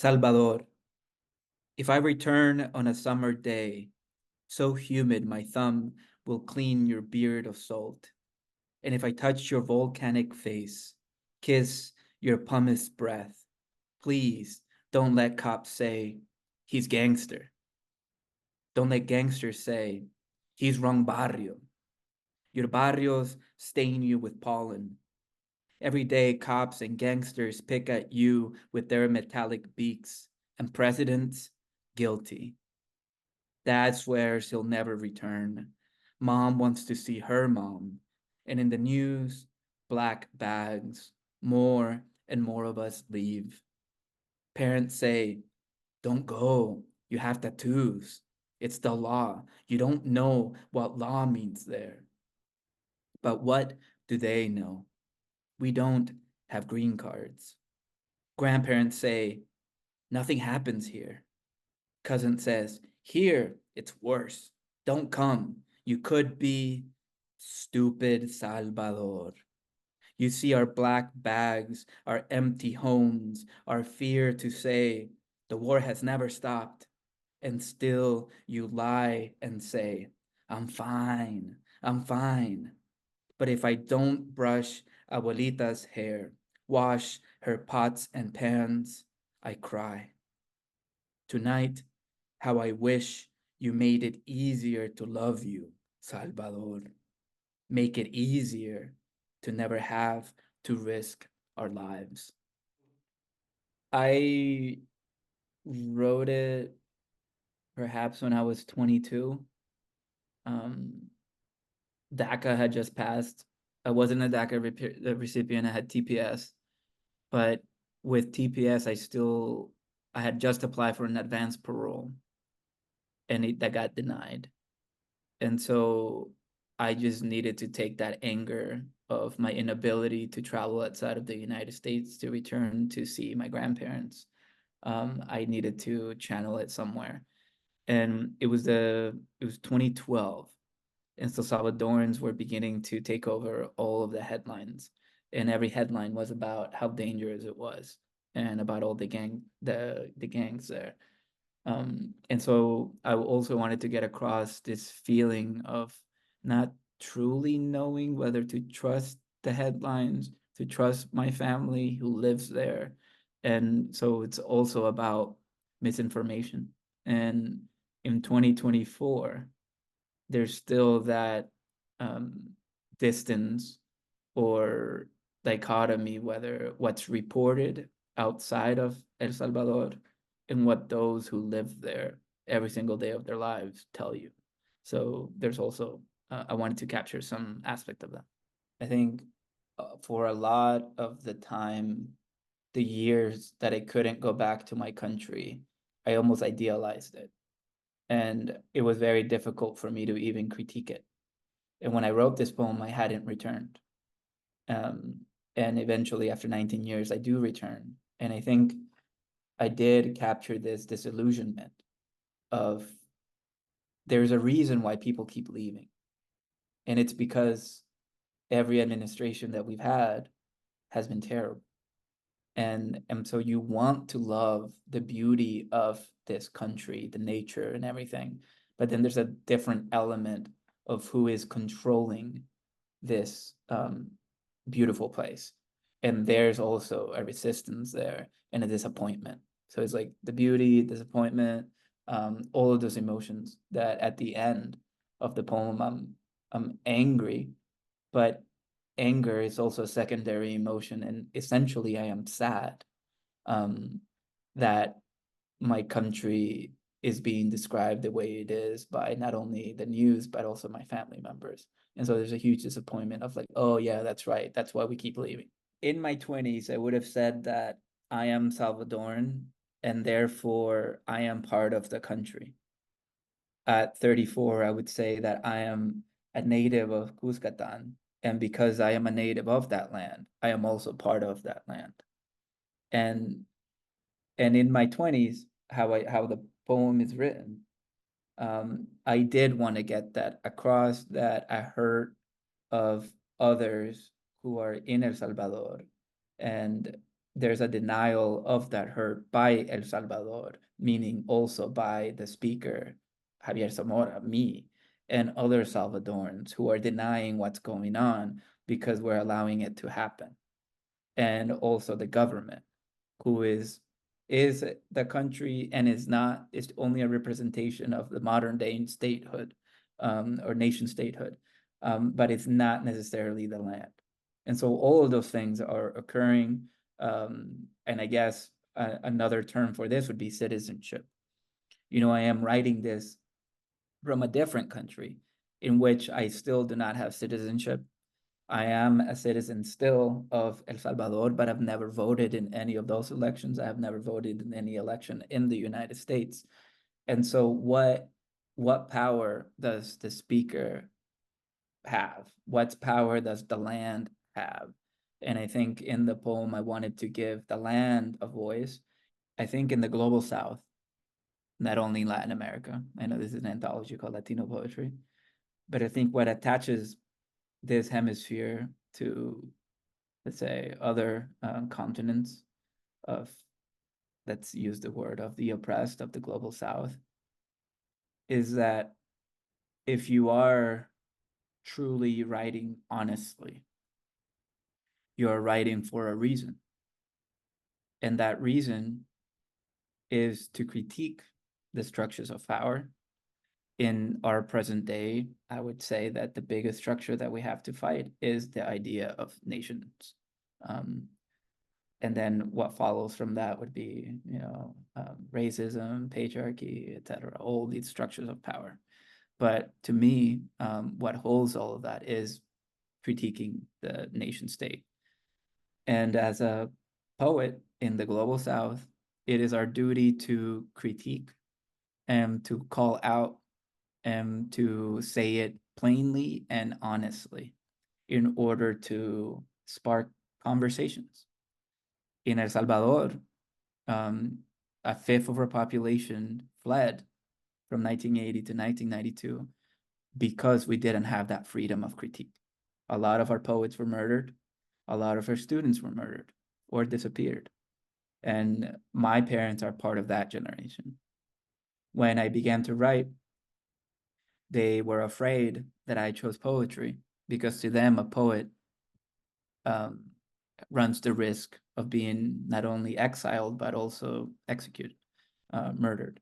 Salvador, if I return on a summer day, so humid my thumb will clean your beard of salt, and if I touch your volcanic face, kiss your pumice breath, please don't let cops say, he's gangster. Don't let gangsters say, he's wrong barrio. Your barrios stain you with pollen. Every day, cops and gangsters pick at you with their metallic beaks, and presidents, guilty. Dad swears he'll never return. Mom wants to see her mom. And in the news, black bags, more and more of us leave. Parents say, don't go. You have tattoos. It's the law. You don't know what law means there. But what do they know? We don't have green cards. Grandparents say, nothing happens here. Cousin says, here, it's worse. Don't come. You could be stupid Salvador. You see our black bags, our empty homes, our fear to say, the war has never stopped. And still you lie and say, I'm fine, I'm fine. But if I don't brush abuelita's hair, wash her pots and pans, I cry. Tonight, how I wish you made it easier to love you, Salvador. Make it easier to never have to risk our lives. I wrote it perhaps when I was 22. DACA had just passed. I wasn't a DACA recipient, I had TPS. But with TPS, I had just applied for an advanced parole, and that got denied. And so I just needed to take that anger of my inability to travel outside of the United States to return to see my grandparents. I needed to channel it somewhere. And it was 2012. And so Salvadorans were beginning to take over all of the headlines. And every headline was about how dangerous it was and about all the gangs there. And so I also wanted to get across this feeling of not truly knowing whether to trust the headlines, to trust my family who lives there. And so it's also about misinformation. And in 2024, there's still that distance or dichotomy, whether what's reported outside of El Salvador and what those who live there every single day of their lives tell you. So there's also, I wanted to capture some aspect of that. I think for a lot of the time, the years that I couldn't go back to my country, I almost idealized it. And it was very difficult for me to even critique it. And when I wrote this poem, I hadn't returned. And eventually, after 19 years, I do return. And I think I did capture this disillusionment of there's a reason why people keep leaving. And it's because every administration that we've had has been terrible. And so you want to love the beauty of this country, the nature and everything. But then there's a different element of who is controlling this beautiful place. And there's also a resistance there and a disappointment. So it's like the beauty, disappointment, all of those emotions that at the end of the poem, I'm angry, but anger is also a secondary emotion. And essentially I am sad that my country is being described the way it is by not only the news, but also my family members. And so there's a huge disappointment of like, oh yeah, that's right. That's why we keep leaving. In my 20s, I would have said that I am Salvadoran and therefore I am part of the country. At 34, I would say that I am a native of Cuscatan. And because I am a native of that land, I am also part of that land. And in my 20s, how the poem is written, I did want to get that across, that I heard of others who are in El Salvador and there's a denial of that hurt by El Salvador, meaning also by the speaker, Javier Zamora, me, and other Salvadorans who are denying what's going on because we're allowing it to happen. And also the government, who is the country and is only a representation of the modern day statehood, or nation statehood, but it's not necessarily the land. And so all of those things are occurring. And I guess another term for this would be citizenship. I am writing this from a different country in which I still do not have citizenship. I am a citizen still of El Salvador, but I've never voted in any of those elections. I have never voted in any election in the United States. And so what power does the speaker have? What power does the land have? And I think in the poem, I wanted to give the land a voice. I think in the global South, not only Latin America. I know this is an anthology called Latino Poetry, but I think what attaches this hemisphere to, let's say, other continents of, let's use the word, of the oppressed of the global South, is that if you are truly writing honestly, you're writing for a reason. And that reason is to critique the structures of power. In our present day, I would say that the biggest structure that we have to fight is the idea of nations. And then what follows from that would be, racism, patriarchy, etc., all these structures of power. But to me, what holds all of that is critiquing the nation state. And as a poet in the global South, it is our duty to critique and to call out and to say it plainly and honestly in order to spark conversations. In El Salvador, a fifth of our population fled from 1980 to 1992 because we didn't have that freedom of critique. A lot of our poets were murdered. A lot of our students were murdered or disappeared. And my parents are part of that generation. When I began to write, they were afraid that I chose poetry because to them, a poet runs the risk of being not only exiled, but also executed, murdered.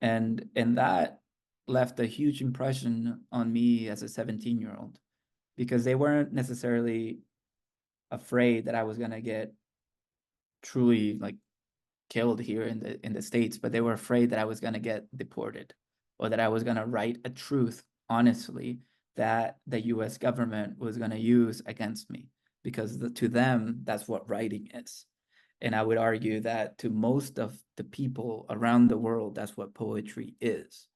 And that left a huge impression on me as a 17-year-old, because they weren't necessarily afraid that I was going to get truly like killed here in the States, but they were afraid that I was going to get deported, or that I was going to write a truth honestly that the US government was going to use against me, because to them, that's what writing is. And I would argue that to most of the people around the world, that's what poetry is.